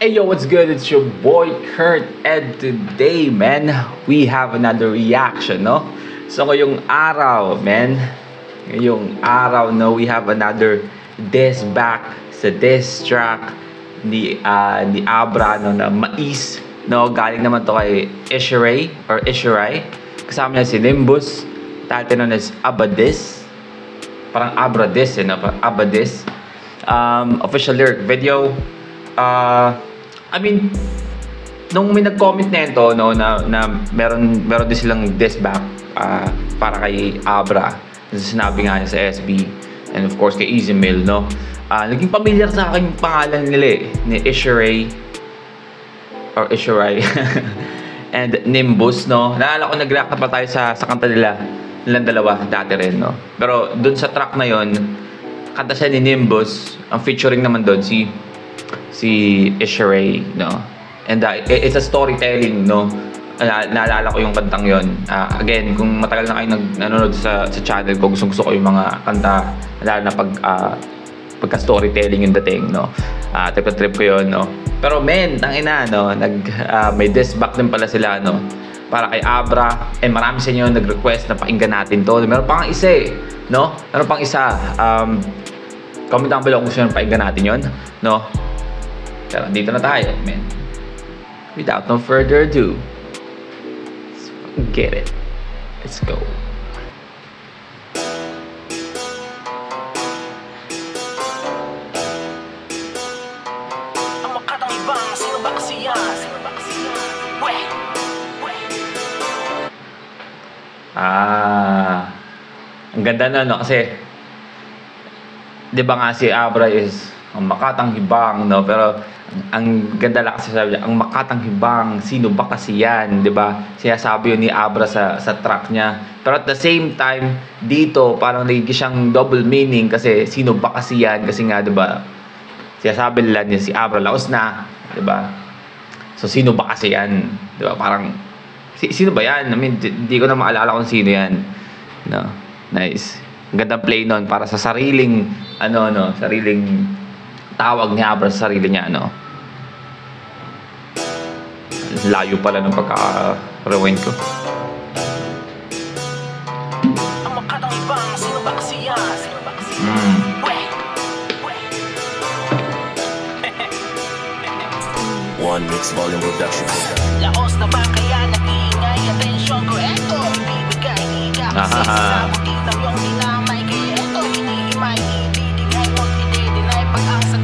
Hey yo, what's good? It's your boy Kurt, and today, man, we have another reaction, no? So ngayong araw, man, we have another diss back sa diss track ni Abra, no, na Mais, no? Galing naman to kay Ishiray. Kasama niya si Nimbus, title nun is Abadis. Parang Abradis, no? Parang Abadis. Official lyric video. Nung may nag-comment nito, no, na meron din silang diss back para kay Abra. Sinabi nga niya sa SB and of course kay Easy Mill, no. Naging familiar sa akin yung pangalan nila ni Ishiray and Nimbus, no. Naalala ko nag-react na pa tayo sa kanta nilang dalawa dati rin, no. Pero dun sa track na yon, kanta siya ni Nimbus, ang featuring naman doon si Ishiray, no. And it's a storytelling, no. Naalala ko yung kantang yon. Again, kung matagal na kayo nanonood sa channel ko, gusto ko yung mga kanta, lalo na pagka-storytelling yung dating, no. Trip ko yon, no. Pero men, tangina, no, may diss back din pala sila, no, para kay Abra. Marami sa inyo nag-request na pakinggan natin to. Meron pang isa, no. Meron pang isa. Comment down below kung gusto nyo pakinggan natin yon, no. Pero dito na tayo, man. Without no further ado, let's get it. Let's go. Ang makatang ibang, sino ba kasi yan? Ang ganda na, no? Kasi di ba nga si Abra is ang makatang hibang, no? Pero ang ganda lang kasi sabi niya, ang makatang hibang, sino ba kasi yan, di ba? Sinasabi yun ni Abra sa track niya. Pero at the same time, dito parang nagiging siyang double meaning kasi sino ba kasi yan? Kasi nga, di ba? Sinasabi nila niya si Abra, laos na, di ba? So sino ba kasi yan? Di ba? Parang sino ba yan? I mean, di ko na maalala kung sino yan. No? Nice. Ang gandang play nun para sa sariling sariling tawag ni Abra sa sarili niya, no. Layo pala ng pagka-rewind ko. Ang makatang ibang, sino ba kasi yan? One Mix Volume Production. Laos na ba kaya nag-iingay? Atensyon ko, eto, ibibigay. Hindi ka kasi sasabutin ng iyong dinamay. Kaya eto, hinihimay, ibibigay mo, hindi-deny pag-asa.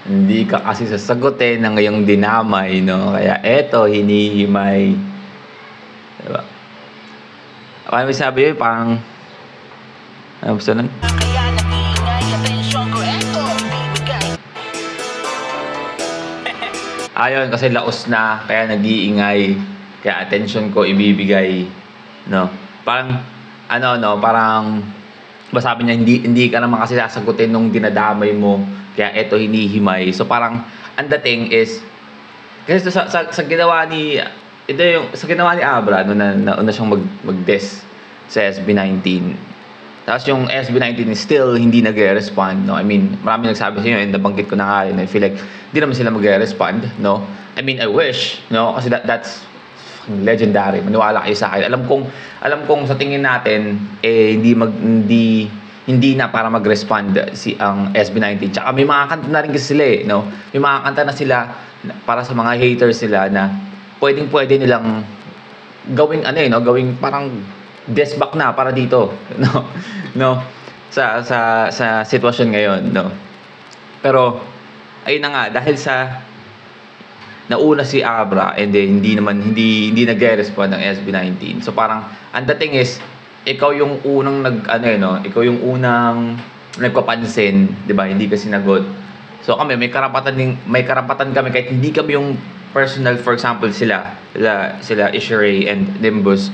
Hindi ka kasi sasagutin ng ngayong dinamay, no? Kaya eto, hinihimay. Diba? Ano sabi yun? Parang ano gusto nun? Kaya nag-iingay, atensyon ko, eto, ibibigay. Ayun, kasi laos na, kaya nag-iingay, kaya attention ko ibibigay, no? Parang, parang, sabi niya, hindi ka naman kasi sasagutin nung dinadamay mo, kaya eto hinihimay. So parang, ang dating is, kasi sa ginawa ni, sa ginawa ni Abra, no, nauna siyang mag-diss sa SB19. Tapos yung SB19 is still hindi nagre-respond, no? I mean, marami nagsabi sa inyo and nabanggit ko na nga yun. I feel like hindi naman sila magre-respond, no? I mean, I wish, no? Kasi that's legendary. Maniwala kayo sa akin. Alam kong sa tingin natin hindi na para mag-respond ang SB19. Tsaka may mga kanta na rin kasi sila, no? May mga kanta na sila para sa mga haters sila na pwede nilang gawing gawing parang diss back na para dito, no sa sitwasyon ngayon, no. Pero ayun na nga, dahil sa nauna si Abra and then hindi nagre-respond ng SB19. So parang ang dating is ikaw yung unang ikaw yung unang nagpapansin, 'di ba? Hindi ka sinagot. So kami may karapatan kami kahit hindi kami yung personal, for example sila Ishiray and Nimbus,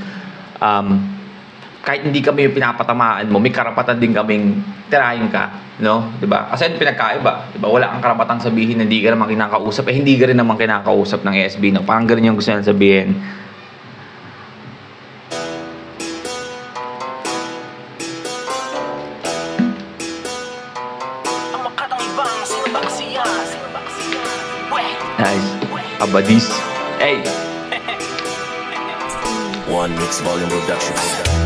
kahit hindi kami yung pinapatamaan mo, may karapatan din kaming tirahin ka, no? 'Di ba? Kasi pinagkaiba, 'di ba? Wala kang karapatang sabihin na hindi ka naman kinakausap, hindi ka rin naman kinakausap ng SB, no? Parang ganun yung gusto nilang sabihin. Ang makatang ibang, sino ba kasi yan? Nice. Abadis. Hey. One Mix Volume Production.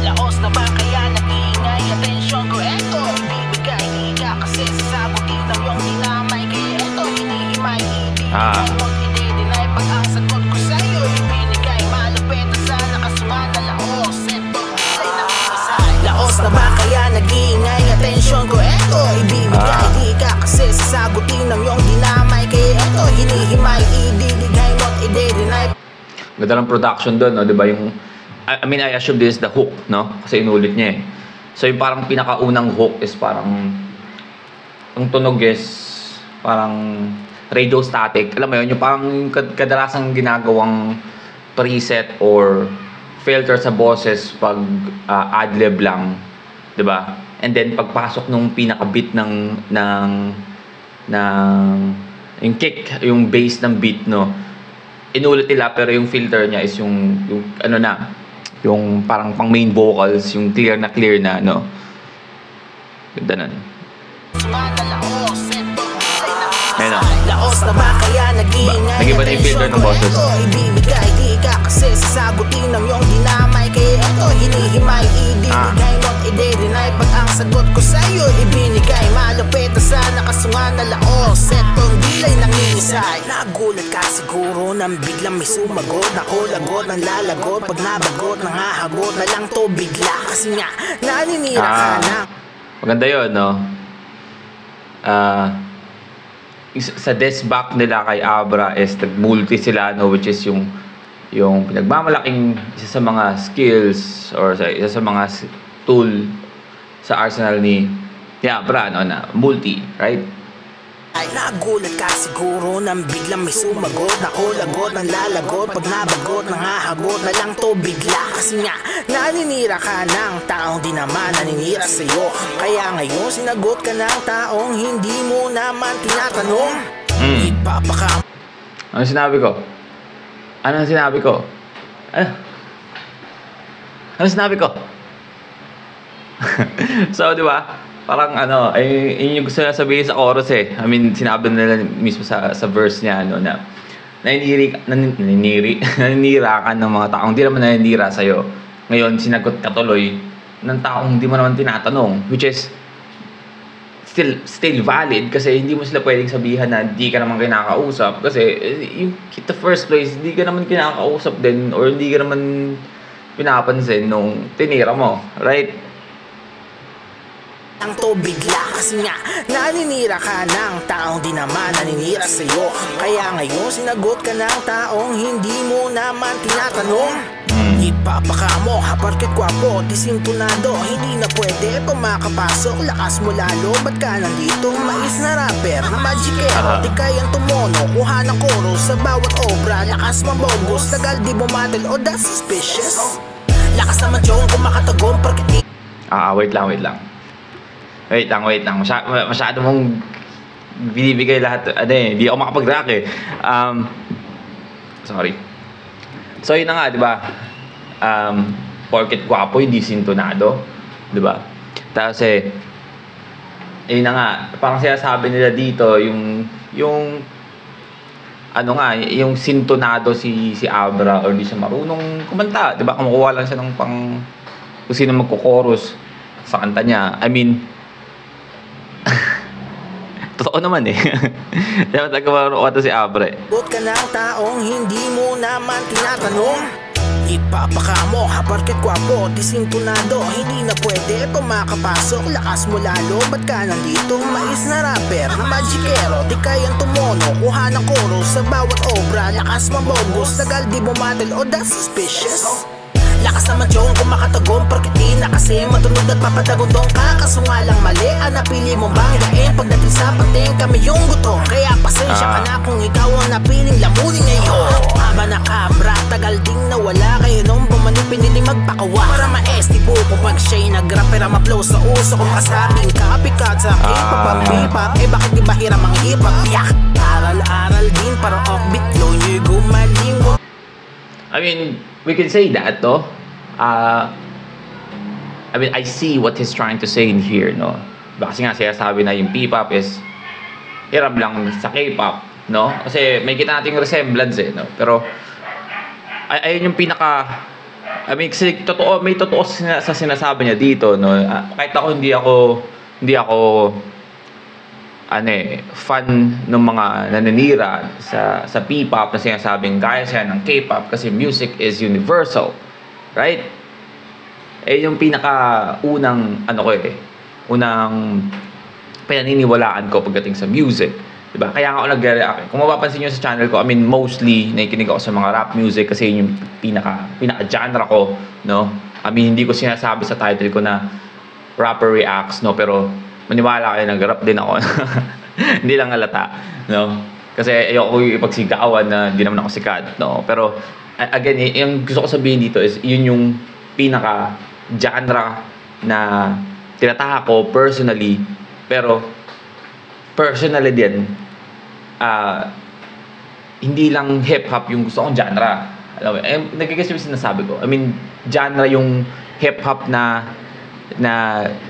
Laos na ba kaya nag-iingay? Atensyon ko eto, ibibigay higa kasi sasagutin ng iyong dinamay. Kaya eto, hinihimay, ibibigay mo't i-deny. Pag ang sagot ko sa'yo, ibinigay malupit na sana kasungan na laos. Eto, ay nakikisay. Laos na ba kaya nag-iingay? Atensyon ko eto, ibibigay higa kasi sasagutin ng iyong dinamay. Kaya eto, hinihimay, ibibigay mo't i-deny. Ganda ng production doon, no? Diba yung, I mean, I assume this is the hook, no? Kasi inulit niya eh. So yung parang pinakaunang hook is parang, ang tunog is parang radio static. Alam mo yun, yung parang kadalasang ginagawang preset or filter sa boses pag ad-lib lang, diba? And then pagpasok nung pinaka-beat ng yung kick, yung bass ng beat, no? Inulit nila pero yung filter niya is yung ano na, yung parang pang main vocals, yung clear na no. Ganda nun. Ayun o. Laos na ba kaya nag-iingay? Nag-iba na yung filter ng boses. Ibibigay di ka kasi sasagutin ng iyong dinamay. Kaya eto, hinihimay, ibibigay mo't i-deny. Pag ang sagot ko sa'yo, ibinigay malupit na sana kasungan na laos. Etong dilay nangingisay. Nagulat ka siguro nang biglang may sumagot. Ako lagot ng lalagot. Pag nabagot, nangahagot na lang to bigla. Kasi nga, naninira ka na. Maganda yun, no? Sa desk back nila kay Abra is nag-multi sila, no? Which is yung pinagmamalaking isa sa mga skills or isa sa mga tool sa arsenal ni Abra, no? Na multi, right? Ay nagulat ka siguro nang biglang may sumagot. Ako lagot ng lalagot. Pag nabagot, nangahagot na lang to bigla. Kasi nga, naninira ka ng taong di naman naninira sa'yo. Kaya ngayon sinagot ka ng taong hindi mo naman tinatanong. Ipapaka. Ano sinabi ko? Ano sinabi ko? Ano sinabi ko? So, di ba? Parang ano, yun yung gusto na sabihin sa chorus eh. I mean, sinabi nila mismo sa verse niya, ano, na naninira ka ng mga taong hindi naman naninira sa'yo. Ngayon, sinagot ka tuloy ng taong hindi mo naman tinatanong, which is still valid kasi hindi mo sila pwedeng sabihan na hindi ka naman kinakausap kasi yung the first place, hindi ka naman kinakausap din or hindi ka naman pinapansin nung tinira mo, right? Ang to bigla kasi nga naninira ka ng taong di naman naninira sa'yo. Kaya ngayon sinagot ka ng taong hindi mo naman tinatanong. Ipapaka mo, haparkit kwapo, disintunado. Hindi na pwede pumakapasok, lakas mo lalo. Ba't ka nandito? Mais na rapper, na magicero. Di kayang tumono, kuha ng koro sa bawat obra. Lakas mabogos, tagal di bumatil o that's suspicious. Lakas naman yung kumakatagong parkit. Wait lang. Masyado mong binibigay lahat. Hindi ako makapag-rack eh. Sorry. So, yun na nga, di ba? Porket guwapo, hindi sintonado. Di ba? Tapos yun na nga, parang sinasabi nila dito, yung sintonado si Abra or di siya marunong kumanta. Di ba? Kumukuha lang siya ng kung sino magkukorus sa kanta niya. I mean, totoo naman eh. Dapat nagkaroon ko si Abre. Bot ka ng taong hindi mo naman tinatanong. Ipapaka mo, haparkit kwapo, disintunado. Hindi na pwede pumakapasok, lakas mo lalo. Ba't ka nandito? Mais na rapper, na magicero. Di kayang tumono, kuha ng koro sa bawat obra. Lakas mabogos, tagal di bumatil o that's suspicious. Lakas naman yung kumakatagong parkitin na kasi matunod at papadagundong ka. Kaso nga lang mali, napili mong banggain. Pagdating sa pating kami yung gutom. Kaya pasensya ka na kung ikaw ang napiling lamunin ngayon. Haba na kabra, tagal ding nawala. Kayo nung bumalik pinili magpakawa. Para maestibo kung pag siya'y nag-rapper ang ma-flow sa uso. Kung kasabing copycat sa K-pop ang P-pop, bakit di ba hiram ang hip-hop? Yak! Aral-aral din para offbeat flow nyo'y gumaling. I mean, we can say that, no? I mean, I see what he's trying to say in here, no? Kasi nga siya sabi na yung P-pop is hirap lang sa K-pop. no? Kasi may kita nating resemblance eh, no? Pero ayun yung pinaka, I mean, kasi may totoo sa sinasabi niya dito, no? Kahit ako hindi ako fan ng mga naninira sa P-pop na sinasabing gaya siya ng K-pop kasi music is universal, right? Yung pinaka unang unang pinaniniwalaan ko pagdating sa music, diba? Kaya nga ako nagre-react. Kung mapapansin niyo sa channel ko, I mean, mostly nakikinig ako sa mga rap music kasi yun yung pinaka genre ko, no? I mean, hindi ko sinasabi sa title ko na rapper reacts, no? Pero maniwala kayo, nag-rap din ako. Hindi lang halata, no? Kasi ayoko ipagsigawan na hindi naman ako sikat, no? Pero again, yung gusto ko sabihin dito is yun yung pinaka genre na tinatahak ko personally, pero personally din hindi lang hip-hop yung gusto kong genre. Alam mo, nagigets yung sinasabi ko. I mean, genre yung hip-hop na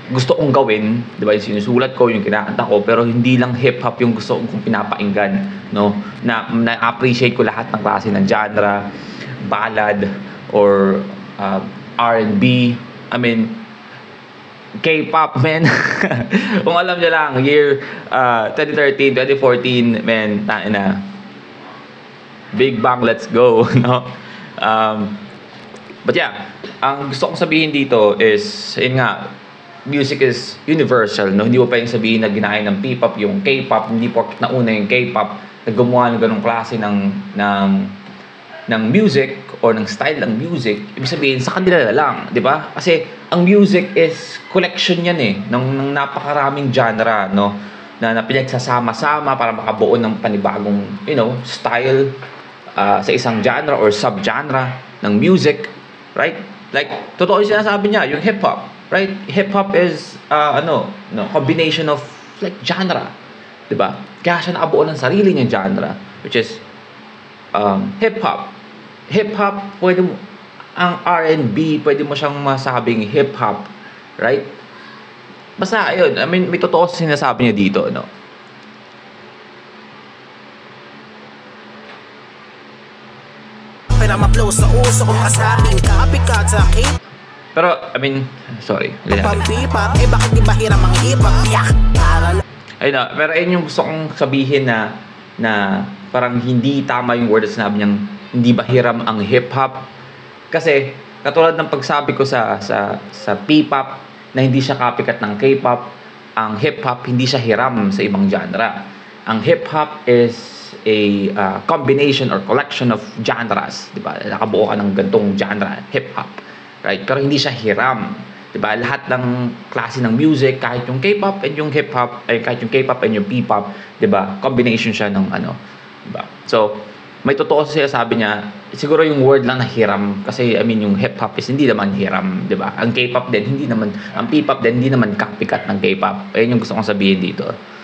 gusto kong gawin, 'di ba? Yung sinusulat ko, yung kinakanta ko, pero hindi lang hip-hop yung gusto kong pinapakinggan, no? Na-appreciate ko lahat ng klase ng genre, ballad or R&B. I mean, K-pop, man. Kung alam niyo lang, year 2013, 2014, man, na Big Bang, let's go, no? But yeah, ang gusto kong sabihin dito is, yun nga, music is universal, no? Hindi mo pwedeng sabihin na ginaya ng P-pop yung K-pop, hindi porket nauna yung K-pop na gumawa ng ganong klase ng music or ng style ng music. Ibig sabihin, sa kanila na lang, di ba? Kasi ang music is collection yan eh, ng napakaraming genre, no? Na pinagsasama-sama para makabuo ng panibagong, style sa isang genre or sub-genre ng music. Right? Like, totoo yung sinasabi niya, yung hip-hop, right? Hip-hop is, combination of, like, genre. Diba? Kaya siya nakabuo ng sarili niyang genre, which is, hip-hop. Hip-hop, ang R&B, pwede mo siyang masabing hip-hop, right? Basta, ayun, I mean, may totoo sa sinasabi niya dito, no? Maplow sa uso kung masabing copycat sa akin. Pero, I mean, sorry. Pag-hip-hop, bakit di ba hiram ang hip-hop? Ayun na, pero ayun yung gusto kong sabihin na parang hindi tama yung word na sinabi niyang hindi ba hiram ang hip-hop. Kasi, katulad ng pagsabi ko sa P-pop na hindi siya copycat ng K-pop, ang hip-hop hindi siya hiram sa ibang genre. Ang hip-hop is a combination or collection of genres, di ba? Nakabuo ka ng gantong genre, hip-hop, right? Pero hindi siya hiram, di ba? Lahat ng klase ng music, kahit yung K-pop and yung hip-hop, kahit yung K-pop and yung P-pop, di ba? Combination siya ng di ba? So, may totoo siya, sabi niya, siguro yung word lang na hiram, kasi I mean yung hip-hop is hindi naman hiram, di ba? Ang K-pop din, hindi naman, ang P-pop din, hindi naman copycat ng K-pop. Ayun yung gusto kong sabihin dito.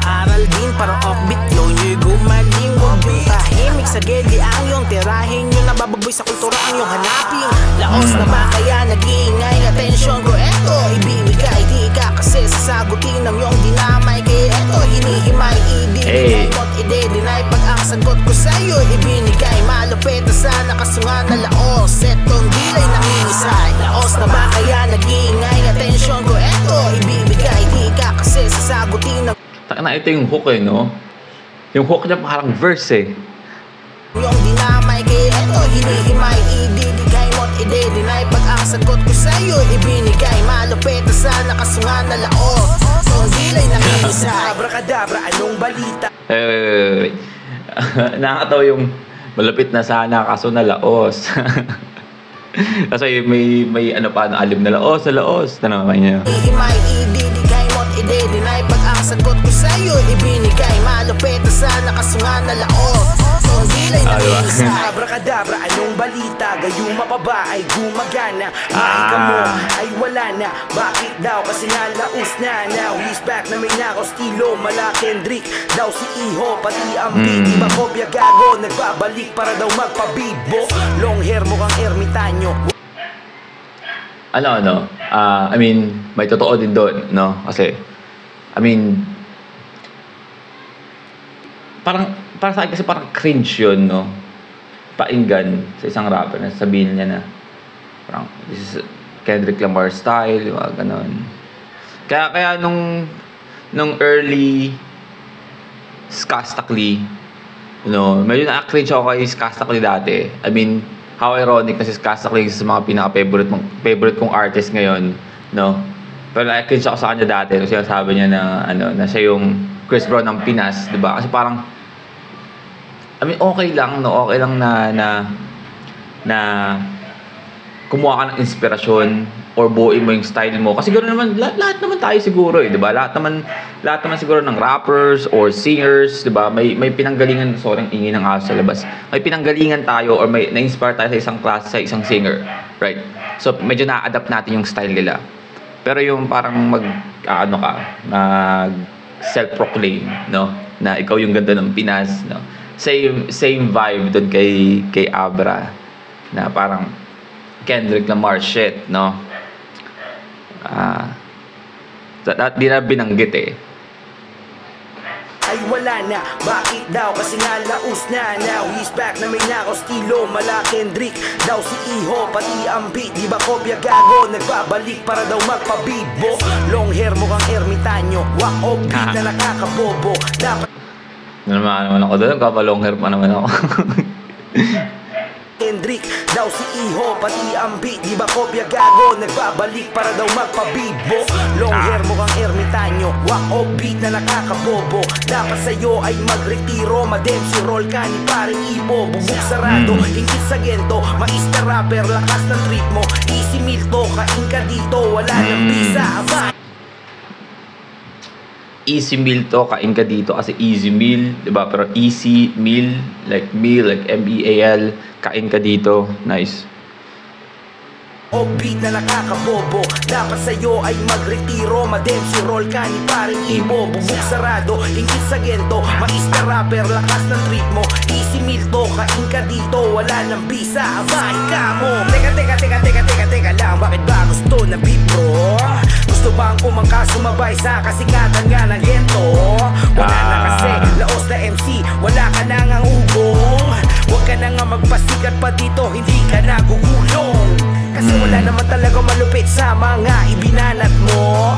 Aral din parang offbeat flow nyo'y gumaling. Huwag yung tahimik sa gedi ang yung tirahin nyo. Nabababoy sa kultura ang yung hanapin. Laos na ba kaya nag-iingay? Atensyon ko eto ibibigay. Di ka kasi sasagutin ng yung dinamay. Kaya eto hinihimay ibibigay mo't ide-deny. Pag ang sagot ko sa'yo ibinigay. Malupit na sana kasungan na laos. Etong dilay nangingisay. Laos na ba kaya nag-iingay? Atensyon ko eto ibibigay. Di ka kasi sasagutin ng Na ito yung hook no? Yung hook niya parang verse yung dinamay kaya eto hinihimay ibibigay mo't ide-deny. Pag ang sagot ko sa'yo ibinigay. Malupit na sana kasungan na laos. Ang dilay nangingisay. Abracadabra, anong balita? Wait. Nakakatawa yung malupit na sana kaso na laos. Kasi may alim na laos sa laos. Naman niya. Hinihimay ibibigay mo't ide-deny. Pag ang sagot ko sa'yo ibinigay. Malupit na sana kasungan na laos. Ang dilay nangingisay. Abracadabra, anong balita? Gayuma pa ba ay gumagana? Mahika mo ay wala na. Bakit daw? Kasi nalaos na. Now he's back na may nako estilo. Mala Kendrick daw si Iho. Pati ang Biggie Makopya gago. Nagbabalik para daw magpabibo. Long hair mo kang ermitanyo. I mean, may totoo din doon, no? Kasi, I mean, para sa akin kasi parang cringe yun, no? Painggan sa isang rapper na sabihin niya na parang this is Kendrick Lamar style, mga ganon. Kaya nung early Skastakli, medyo na-cringe ako kay Skastakli dati. I mean, how ironic na si Skastakli sa mga pinaka-favorite kong artist ngayon, no? Pero na-cringe ako sa kanya dati kasi sinasabi niya na na siya yung Chris Brown ng Pinas, 'di ba? Kasi parang I mean, okay lang na kumuha ka ng inspirasyon or buuin mo yung style mo. Kasi ganoon naman, lahat naman tayo siguro, di ba? Lahat naman siguro ng rappers or singers, di ba? May pinanggalingan, sorry, ang ingay ng aso sa labas. May pinanggalingan tayo or may na-inspire tayo sa isang class, sa isang singer, right? So, medyo na-adapt natin yung style nila. Pero yung parang self-proclaim, no? Na ikaw yung ganda ng Pinas, no? Same vibe doon kay Abra na parang Kendrick Lamar shit, no? Di na binanggit eh. Ay wala na, bakit daw? Kasi nga laos na. Now he's back na may nakaw estilo. Mala Kendrick daw si Iho, pati ang beat. Di ba kopya gago? Nagbabalik para daw magpabibo. Long hair mukhang ermitanyo, wak of beat na nakakabobo. Dapat naman ako doon, kapalong hair pa naman ako. Kendrick daw si Iho, pati ang beat. Di ba kopya gago? Nagbabalik para daw magpabibo. Long hair mukhang ermitanyo, wak of beat na nakakabobo. Dapat sa'yo ay magretiro, madem si roll ka ni paring Ibo. Bubuk sarado, ingkit sa gento, maista rapper, lakas ng trip mo. Easy meal to, kain ka dito, wala nang visa, abay. Easy meal to, kain ka dito kasi easy meal, 'di ba? Pero easy meal like MEAL, kain ka dito. Nice. O beat na nakakabobo. Dapat sa'yo ay magretiro, madem si roll ka ni paring Ibo. Bubuk sarado, ingkit sa gento, maista rapper, lakas ng trip mo. Easy meal to, kain ka dito, wala nang visa, abay ka mo. Teka lang, bakit ba gusto na beat bro? Gusto bang kumangka sumabay sa kasikatan nga ng gento? Wala na kasi, laos na MC, wala ka na ngang ugong. Huwag ka na nga magpasikat pa dito, hindi ka nagugulong. Kasi wala naman talaga malupit sa mga ibinanat mo.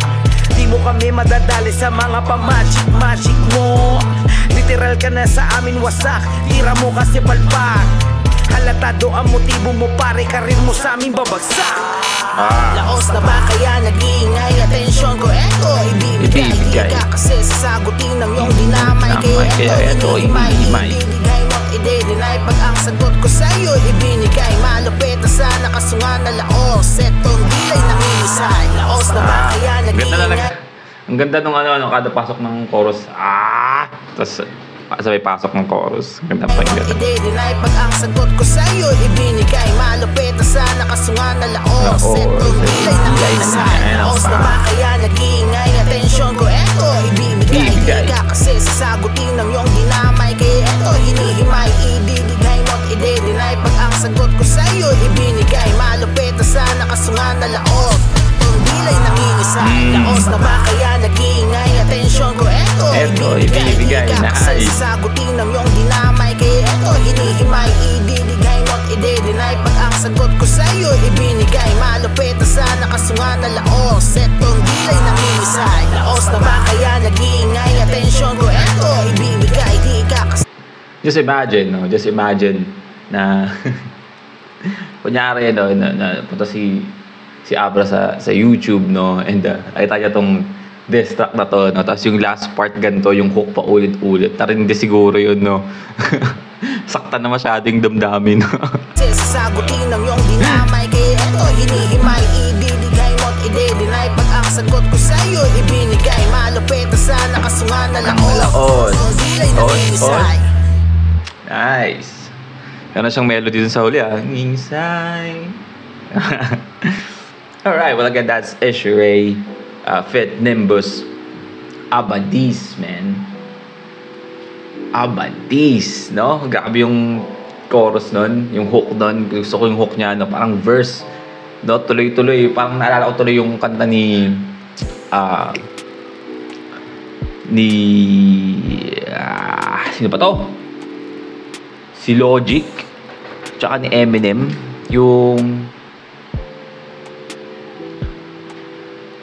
Di mo kami madadali sa mga pamagic mo. Literal ka na sa amin wasak, tira mo kasi palpak. Halatado ang motibo mo, pare, karir mo sa amin babagsak. Laos na ba kaya nag-iingay? Atensyon ko eto, ibibigay. Di ka kasi sasagutin ng iyong dinamay. Kaya eto, hinihimay, ibibigay mo, i-deny. Pag ang sagot ko sa'yo, ibinigay. Malupit na sana kasunga na laos. Etong dilay nanginisay. Laos na ba kaya nag-iingay? Ang ganda nung kada pasok ng chorus. Tapos sabay pasok ng chorus. Ganda pa yung ganda. I-deny pag ang sagot ko sa'yo ibinigay. Malupit na sana kasunga na laos. Etong dilay nanginisay. Laos na ba kaya nag-iingay? Atensyon ko eto, ibibigay. Di ka kasi sasagutin ng iyong dinamay. Kaya eto, hinihimay, ibibigay mo't i-deny pag ang sagot ko sa'yo ibinigay. Malupit na sana kasunga na laos. Etong dilay nanginisay. Laos na ba kaya nag-iingay? Atensyon ko eto, ibibigay. Di ka kasi sasagutin ng iyong dinamay. Kaya eto, hinihimay, ibibigay mo't i-deny pag ang sagot ko sa'yo ibinigay. Malupit na sana kasunga na laos. Etong dilay nanginisay. Laos na ba kaya nag-iingay? Atensyon ko eto, ibibigay. Di ka kasi Just imagine na kunyari na punta si Abra sa YouTube, no, and nakita niya tong diss track na to, no, tapos yung last part ganito, yung hook pa ulit-ulit, tarindi siguro yun, no. Saktan na masyadong damdamin, no. sasagutin ng iyong dinamay. Kaya eto, hinihimay, ibibigay mo't i-deny pag ang sagot ko sa'yo ibinigay. Malupit na sana kasunga na laos. Dilay nanginisay. Nice. Meron siyang melody dun sa huli, Ngingsay. Alright, well again, that's Ishiray, Fit Nimbus, Abadis, man. Abadis, no? Grabe yung chorus nun, yung hook nun. Gusto ko yung hook niya, no? Parang verse, no? Tuloy-tuloy. Parang naalala ko tuloy yung kanta ni Sino pa to? Si Logic. Tsaka ni Eminem. Yung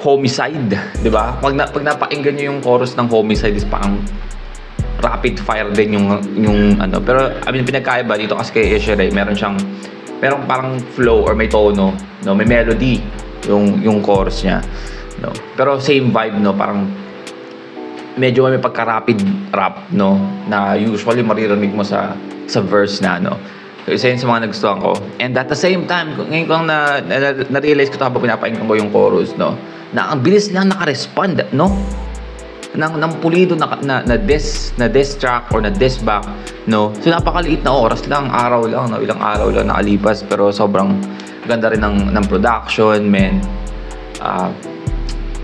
Homicide, di ba? Pag napakinggan nyo yung chorus ng Homicide is parang rapid fire din yung ano. Pero I mean, pinagkaiba dito kasi kay Eshere, merong parang flow or may tono, no? May melody yung chorus niya, no? Pero same vibe, no? Parang medyo may pagka-rapid rap, no? Na usually maririnig mo sa verse na, no? So, isa yun sa mga nagustuhan ko. And at the same time, ngayon ko na-realize ko ito habang pinapakinggan ko yung chorus, no? Na ang bilis lang naka-respond, no? Ng pulido na diss track or na diss back, no? So napakaliit na oras lang, araw lang, no? Ilang araw lang nakalipas, pero sobrang ganda rin ng production, man.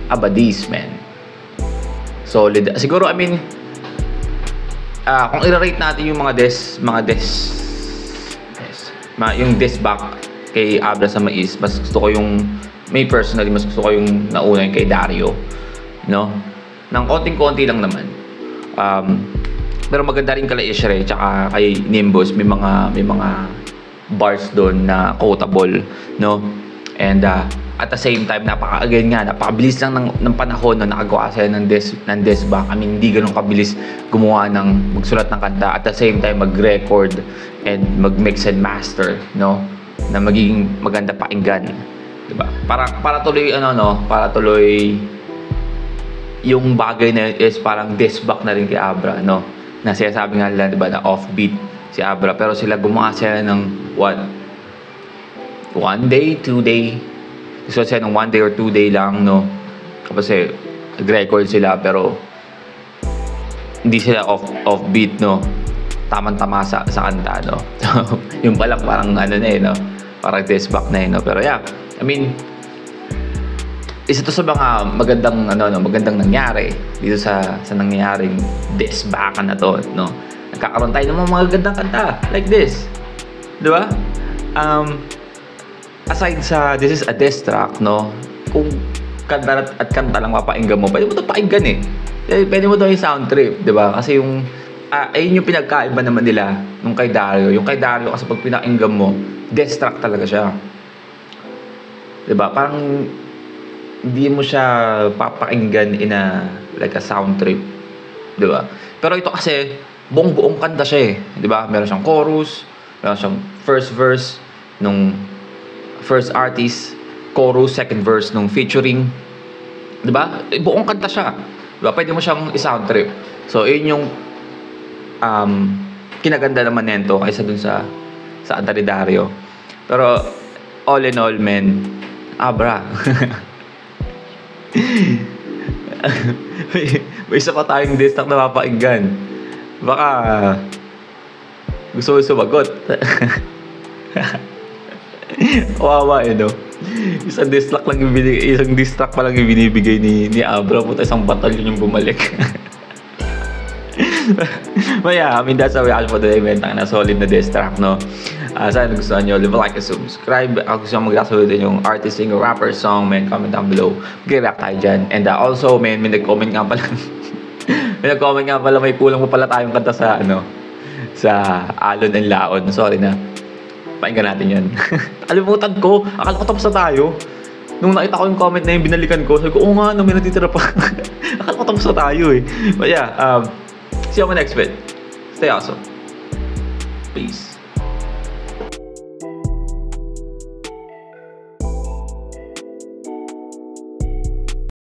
Abadis, man. Solid. Siguro, I mean, kung i-rate natin yung yung diss back kay Abra sa Mais, mas gusto ko personally, mas gusto ko yung nauna yung kay Dario, no? Nang konting-konti lang naman. Pero maganda rin kay Eshere tsaka kay Nimbus, may mga bars doon na quotable, no? And at the same time, napakabilis lang ng panahon na nakagawa sila ng diss back. I mean, hindi ganun kabilis gumawa magsulat ng kanta, at the same time mag-record and mag-mix and master, no? Na magiging maganda pakinggan, diba? Para tuloy yung bagay na is parang diss back na rin kay Abra, no? Na sinasabi nga nila, diba, na offbeat si Abra, pero sila gumawa sila ng one day, 2 day. Gusto sila ng 1 day or 2 day lang, no? Kasi nag-record sila pero hindi sila offbeat, no? Tamang-tama sa kanta, no? So, yung palang parang ano na no? Parang diss back na no? Pero yeah, I mean, isa to sa mga magandang nangyari dito sa nangyayaring diss back na to, no? Nagkakaroon tayo ng mga magagandang kanta like this, di ba? Aside sa this is a diss track, no? Kung kanta at kanta lang mapakinggan mo, pwede mo ito pakinggan pwede mo ito yung sound trip, di ba? Kasi ayun yung pinagkaiba naman nila nung kay Dario. Yung kay Dario kasi pag pinakinggan mo, diss track talaga siya, di ba? Parang hindi mo siya papakinggan in like a sound trip, di ba? Pero ito kasi buong kanta siya, di ba? Meron siyang chorus, meron siyang first verse nung first artist, chorus, second verse nung featuring, di ba? Buong kanta siya, di ba? Pwede mo siyang i-sound trip. So yun yung kinaganda naman nito kaysa dun sa kanta ni Dario. Pero all in all, man, Abra. may isa pa tayong diss track na mapakinggan. Baka gusto mo sumagot. Wawa, no? Isang diss track pa lang yung binibigay ni Abra. Puta, isang batalyon yung bumalik. But yeah, I mean, that's our reaction for today, man. Na solid na diss track, no? Sana nagustuhan nyo, leave a like and subscribe. Ako gusto nyo mag-react ulit yung artist, singer, rapper, song, man, comment down below. Mag-react tayo dyan. And also, man, may nag-comment nga pala may kulang pa pala tayong kanta sa Alon and Laon. Sorry na, pakinggan natin yan. Alimutan ko, akala ko tapos na tayo. Nung nakita ko yung comment na yung binalikan ko, sabi ko, oo nga, may natitira pa. Akala ko tapos na tayo But yeah, see you on my next vid. Stay awesome. Peace.